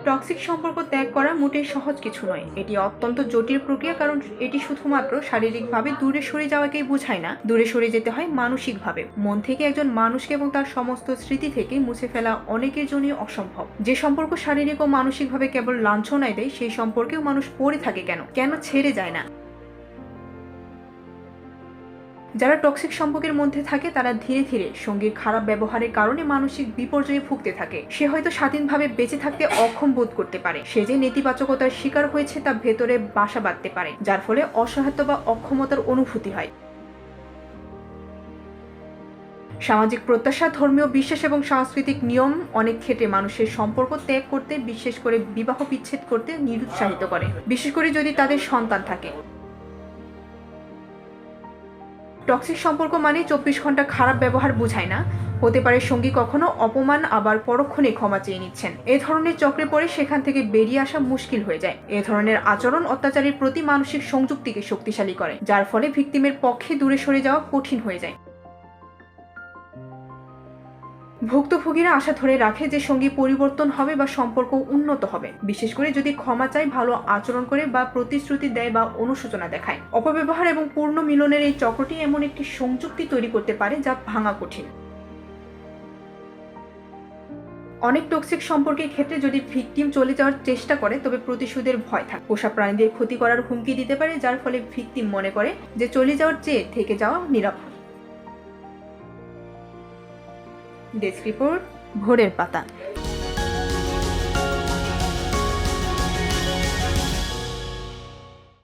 Toxic সম্পর্ক ত্যাগ করা মোটেই সহজ কিছু নয়। এটি অত্যন্ত জটিল প্রক্রিয়া, কারণ এটি শুধুমাত্র শারীরিকভাবে দূরে সরে যাওয়াকেই বোঝায় না, দূরে সরে যেতে হয় মানসিকভাবে। মন থেকে একজন মানুষকে এবং তার সমস্ত স্মৃতি থেকে মুছে ফেলা অনেকের জন্যই অসম্ভব। যে সম্পর্ক শারীরিক ও মানসিকভাবে কেবল লাঞ্ছনায় দেয়, সেই সম্পর্কেও মানুষ পড়ে থাকে কেন ছেড়ে যায় না? যারা টক্সিক সম্পর্কের মধ্যে থাকে তারা ধীরে ধীরে সঙ্গীর খারাপ ব্যবহারের কারণে মানসিক বিপর্যয়ে ভুগতে থাকে। সে হয়তো স্বাধীনভাবে বেঁচে থাকতে অক্ষম বোধ করতে পারে। সে যে নেতিবাচকতার শিকার হয়েছে তা ভেতরে বাসা বাঁধতে পারে, যার ফলে অসহায়ত্ব বা অক্ষমতার অনুভূতি হয়। সামাজিক প্রত্যাশা, ধর্মীয় বিশ্বাস এবং সাংস্কৃতিক নিয়ম অনেক ক্ষেত্রে মানুষের সম্পর্ক ত্যাগ করতে, বিশেষ করে বিবাহ বিচ্ছেদ করতে নিরুৎসাহিত করে, বিশেষ করে যদি তাদের সন্তান থাকে। টক্সিক সম্পর্ক মানে 24 ঘন্টা খারাপ ব্যবহার বোঝায় না। হতে পারে সঙ্গী কখনো অপমান, আবার পরক্ষণে ক্ষমা চেয়ে নিচ্ছেন। এ ধরনের চক্রে পড়ে সেখান থেকে বেরিয়ে আসা মুশকিল হয়ে যায়। এ ধরনের আচরণ অত্যাচারীর প্রতি মানসিক সংযুক্তিকে শক্তিশালী করে, যার ফলে ভিকটিমের পক্ষে দূরে সরে যাওয়া কঠিন হয়ে যায়। ভুক্তভোগীরা আশা ধরে রাখে যে সঙ্গী পরিবর্তন হবে বা সম্পর্ক উন্নত হবে, বিশেষ করে যদি ক্ষমা চায়, ভালো আচরণ করে বা প্রতিশ্রুতি দেয় বা অনুশোচনা দেখায়। অপব্যবহার এবং পূর্ণ মিলনের এই চক্রটি এমন একটি সংযুক্তি তৈরি করতে পারে যা ভাঙা কঠিন। অনেক টক্সিক সম্পর্কের ক্ষেত্রে যদি ভিকটিম চলে যাওয়ার চেষ্টা করে, তবে প্রতিশোধের ভয় থাকে। পোষা প্রাণীদের ক্ষতি করার হুমকি দিতে পারে, যার ফলে ভিকটিম মনে করে যে চলে যাওয়ার চেয়ে থেকে যাওয়া নিরাপদ। ডেস্ক রিপোর্ট, ভোরের পাতা।